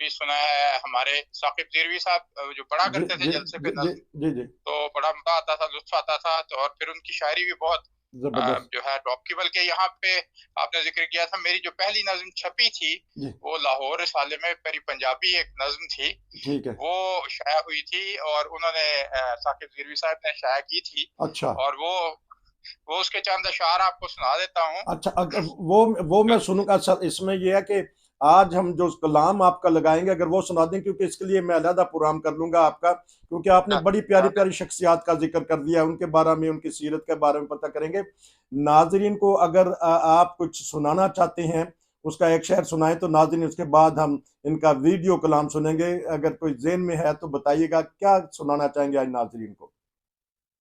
بھی سنا ہے ہمارے ثاقب زیروی صاحب جو پڑھا کرتے تھے جلسے پہ نظم، تو بڑا مزہ آتا تھا، لطف آتا تھا، تو اور پھر ان کی شاعری بھی بہت جو ہے ٹاپ کی، بلکہ یہاں پہ آپ نے ذکر کیا تھا میری جو پہلی نظم چھپی تھی وہ لاہور رسالے میں پری پنجابی ایک نظم تھی، وہ شائع ہوئی تھی اور انہوں نے ثاقب زیروی صاحب نے شائع کی تھی، اور وہ اس کے چند اشعار آپ کو سنا دیتا ہوں۔ اچھا وہ میں سنوں گا۔ اس میں یہ ہے کہ آج ہم جو کلام آپ کا لگائیں گے اگر وہ سنا دیں، کیونکہ اس کے لیے میں علیحدہ پروگرام کر لوں گا آپ کا، کیونکہ آپ نے بڑی پیاری پیاری شخصیات کا ذکر کر دیا، ان کے بارے میں، ان کی سیرت کے بارے میں پتہ کریں گے۔ ناظرین کو اگر آپ کچھ سنانا چاہتے ہیں اس کا ایک شعر سنائیں تو ناظرین اس کے بعد ہم ان کا ویڈیو کلام سنیں گے۔ اگر کوئی ذہن میں ہے تو بتائیے گا کیا سنانا چاہیں گے آج ناظرین کو؟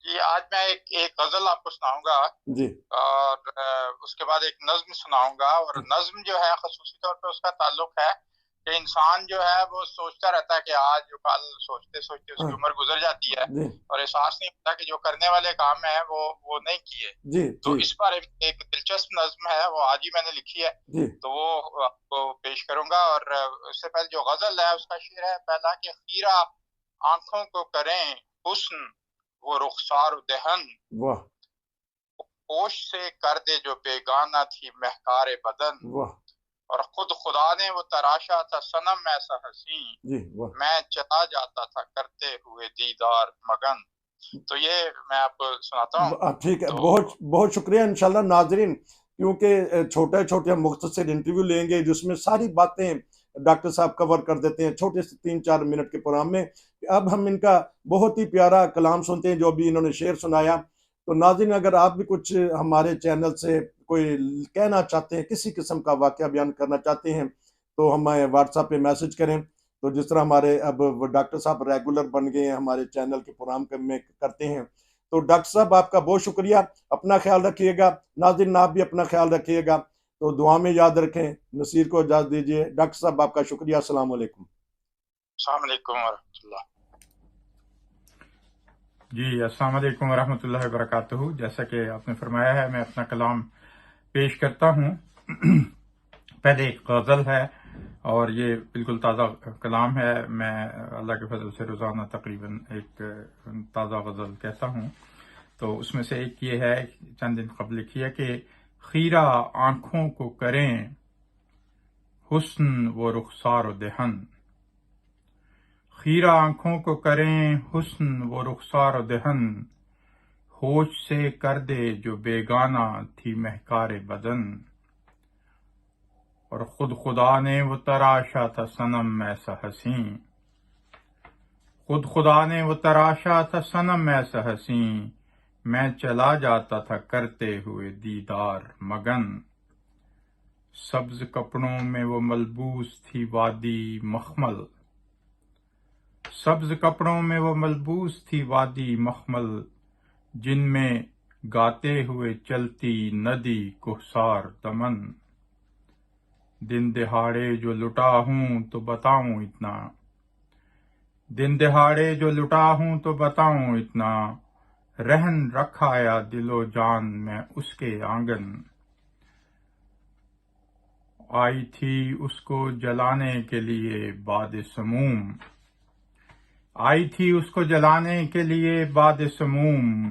جی آج میں ایک غزل آپ کو سناؤں گا جی، اور اس کے بعد ایک نظم سناؤں گا، اور نظم جو ہے خصوصی طور پہ اس کا تعلق ہے کہ انسان جو ہے وہ سوچتا رہتا ہے کہ آج جو کل، سوچتے سوچتے اس کی عمر گزر جاتی ہے اور احساس نہیں ہوتا کہ جو کرنے والے کام ہیں وہ نہیں کیے۔ تو اس پر ایک دلچسپ نظم ہے، وہ آج ہی میں نے لکھی ہے، تو وہ آپ کو پیش کروں گا۔ اور اس سے پہلے جو غزل ہے اس کا شعر ہے پہلا کہ خیرہ آنکھوں کو کریں حسن وہ رخسار و دہن، ہوش سے کر دے جو بیگانہ تھی مہکار بدن، اور خود خدا نے وہ تراشا تھا صنم ایسا حسین، میں چلا جاتا تھا کرتے ہوئے دیدار مگن۔ تو یہ میں آپ کو سناتا ہوں۔ ٹھیک ہے، بہت شکریہ۔ انشاءاللہ ناظرین، کیونکہ چھوٹے چھوٹے ہم مختصر انٹرویو لیں گے جس میں ساری باتیں ڈاکٹر صاحب کور کر دیتے ہیں چھوٹے سے 3-4 منٹ کے پروگرام میں۔ اب ہم ان کا بہت ہی پیارا کلام سنتے ہیں جو بھی انہوں نے شعر سنایا۔ تو ناظرین اگر آپ بھی کچھ ہمارے چینل سے کوئی کہنا چاہتے ہیں، کسی قسم کا واقعہ بیان کرنا چاہتے ہیں تو ہمیں واٹس ایپ پہ میسج کریں۔ تو جس طرح ہمارے اب ڈاکٹر صاحب ریگولر بن گئے ہیں ہمارے چینل کے پروگرام میں کرتے ہیں، تو ڈاکٹر صاحب آپ کا بہت شکریہ، اپنا خیال رکھیے گا۔ ناظرین آپ بھی اپنا خیال رکھیے گا، تو دعا میں یاد رکھیں۔ نصیر کو اجازت دیجیے۔ ڈاکٹر صاحب آپ کا شکریہ، السلام علیکم۔ السلام علیکم ورحمۃ اللہ۔ جی السلام علیکم ورحمۃ اللہ وبرکاتہ۔ جیسا کہ آپ نے فرمایا ہے میں اپنا کلام پیش کرتا ہوں۔ پہلے ایک غزل ہے اور یہ بالکل تازہ کلام ہے، میں اللہ کے فضل سے روزانہ تقریباً ایک تازہ غزل کہتا ہوں۔ تو اس میں سے ایک یہ ہے، چند دن قبل لکھی ہے کہ خیرہ آنکھوں کو کریں حسن و رخسار و دہن، خیرہ آنکھوں کو کریں حسن و رخسار و دہن، ہوش سے کر دے جو بیگانہ تھی مہکار بدن، اور خود خدا نے وہ تراشا تھا صنم ایسا حسین، خود خدا نے وہ تراشا تھا صنم ایسا حسین، میں چلا جاتا تھا کرتے ہوئے دیدار مگن، سبز کپڑوں میں وہ ملبوس تھی وادی مخمل، سبز کپڑوں میں وہ ملبوس تھی وادی مخمل، جن میں گاتے ہوئے چلتی ندی کوہسار دمن، دن دہاڑے جو لٹا ہوں تو بتاؤں اتنا، دن دہاڑے جو لٹا ہوں تو بتاؤں اتنا، رہن رکھایا دل و جان میں اس کے آنگن، آئی تھی اس کو جلانے کے لیے باد سموم، آئی تھی اس کو جلانے کے لیے باد سموم،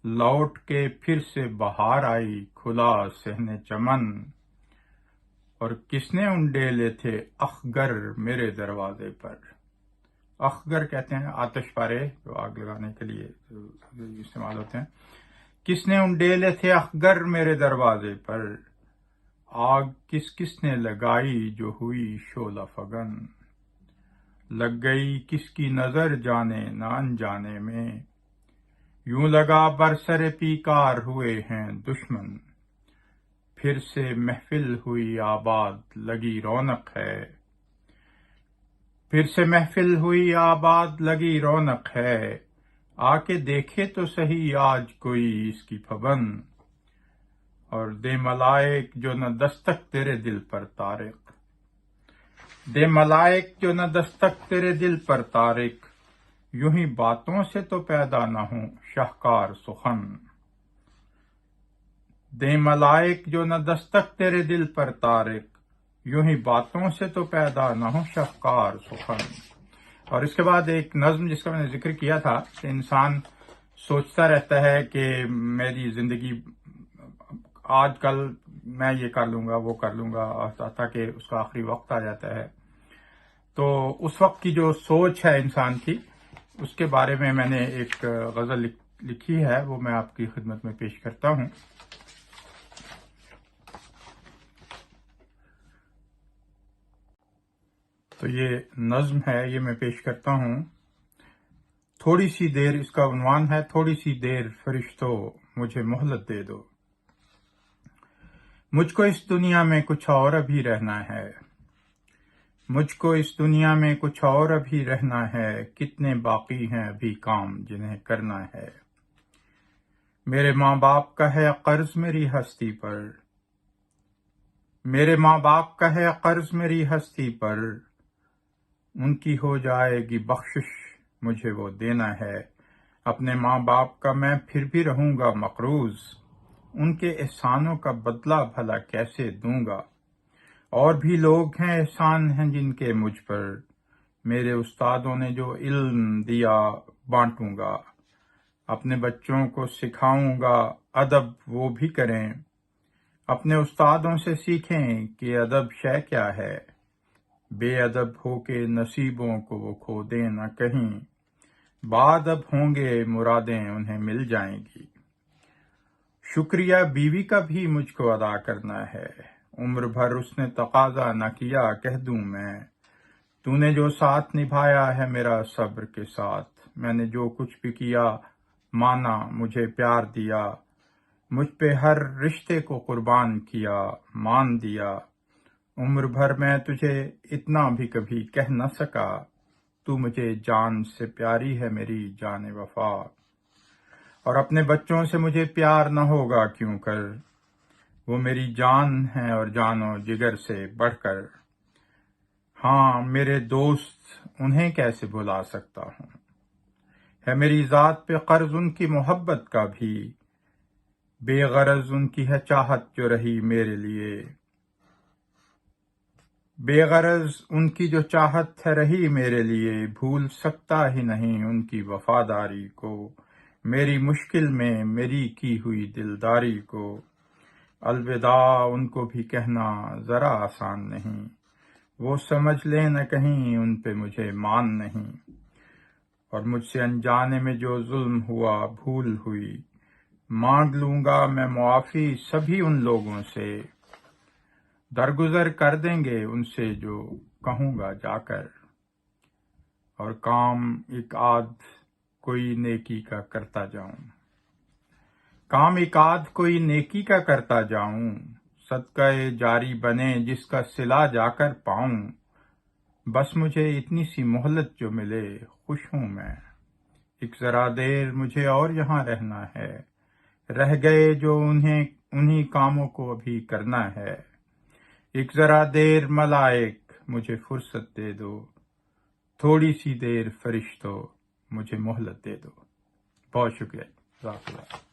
لوٹ کے پھر سے بہار آئی کھلا صحن چمن، اور کس نے انڈیلے تھے اخگر میرے دروازے پر، اخگر کہتے ہیں آتش پارے جو آگ لگانے کے لیے استعمال ہوتے ہیں، کس نے انڈیلے تھے اخگر میرے دروازے پر، آگ کس کس نے لگائی جو ہوئی شعلہ فگن، لگ گئی کس کی نظر جانے نہ انجانے میں، یوں لگا برسر پیکار ہوئے ہیں دشمن، پھر سے محفل ہوئی آباد لگی رونق ہے، پھر سے محفل ہوئی آباد لگی رونق ہے، آ کے دیکھے تو صحیح آج کوئی اس کی پھبن، اور دے ملائک جو نہ دستک تیرے دل پر طارق، دے ملائک جو نہ دستک تیرے دل پر طارق، یوں ہی باتوں سے تو پیدا نہ ہوں شاہکار سخن، دے ملائک جو نہ دستک تیرے دل پر طارق، یوں ہی باتوں سے تو پیدا نہ ہو شفقار سخن. اور اس کے بعد ایک نظم جس کا میں نے ذکر کیا تھا کہ انسان سوچتا رہتا ہے کہ میری زندگی آج کل میں یہ کر لوں گا وہ کر لوں گا، تاکہ اس کا آخری وقت آ جاتا ہے. تو اس وقت کی جو سوچ ہے انسان کی، اس کے بارے میں نے ایک غزل لکھی ہے، وہ میں آپ کی خدمت میں پیش کرتا ہوں. تو یہ نظم ہے، یہ میں پیش کرتا ہوں. تھوڑی سی دیر، اس کا عنوان ہے تھوڑی سی دیر فرشتوں مجھے مہلت دے دو. مجھ کو اس دنیا میں کچھ اور ابھی رہنا ہے، مجھ کو اس دنیا میں کچھ اور ابھی رہنا ہے. کتنے باقی ہیں ابھی کام جنہیں کرنا ہے. میرے ماں باپ کا ہے قرض میری ہستی پر، میرے ماں باپ کا ہے قرض میری ہستی پر. ان کی ہو جائے گی بخشش مجھے وہ دینا ہے. اپنے ماں باپ کا میں پھر بھی رہوں گا مقروض، ان کے احسانوں کا بدلہ بھلا کیسے دوں گا. اور بھی لوگ ہیں احسان ہیں جن کے مجھ پر، میرے استادوں نے جو علم دیا بانٹوں گا. اپنے بچوں کو سکھاؤں گا ادب وہ بھی کریں، اپنے استادوں سے سیکھیں کہ ادب شے کیا ہے. بے ادب ہو کے نصیبوں کو وہ کھو دیں نہ کہیں، بادب ہوں گے مرادیں انہیں مل جائیں گی. شکریہ بیوی کا بھی مجھ کو ادا کرنا ہے، عمر بھر اس نے تقاضا نہ کیا کہہ دوں میں. تو نے جو ساتھ نبھایا ہے میرا صبر کے ساتھ، میں نے جو کچھ بھی کیا مانا مجھے پیار دیا. مجھ پہ ہر رشتے کو قربان کیا مان دیا. عمر بھر میں تجھے اتنا بھی کبھی کہہ نہ سکا، تو مجھے جان سے پیاری ہے میری جان وفا. اور اپنے بچوں سے مجھے پیار نہ ہوگا کیوں کر، وہ میری جان ہے اور جان و جگر سے بڑھ کر. ہاں میرے دوست انہیں کیسے بھلا سکتا ہوں، ہے میری ذات پہ قرض ان کی محبت کا بھی. بے غرض ان کی ہے چاہت جو رہی میرے لیے، بے غرض ان کی جو چاہت ہے رہی میرے لیے. بھول سکتا ہی نہیں ان کی وفاداری کو، میری مشکل میں میری کی ہوئی دلداری کو. الوداع ان کو بھی کہنا ذرا آسان نہیں، وہ سمجھ لیں نہ کہیں ان پہ مجھے مان نہیں. اور مجھ سے انجانے میں جو ظلم ہوا بھول ہوئی، مانگ لوں گا میں معافی سبھی ان لوگوں سے. درگزر کر دیں گے ان سے جو کہوں گا جا کر. اور کام ایک آدھ کوئی نیکی کا کرتا جاؤں، کام ایک آدھ کوئی نیکی کا کرتا جاؤں. صدقہ جاری بنے جس کا صلہ جا کر پاؤں. بس مجھے اتنی سی مہلت جو ملے خوش ہوں میں. ایک ذرا دیر مجھے اور یہاں رہنا ہے، رہ گئے جو انہی کاموں کو ابھی کرنا ہے. ایک ذرا دیر ملائک مجھے فرصت دے دو، تھوڑی سی دیر فرشتوں مجھے مہلت دے دو. بہت شکریہ. جزاک اللہ.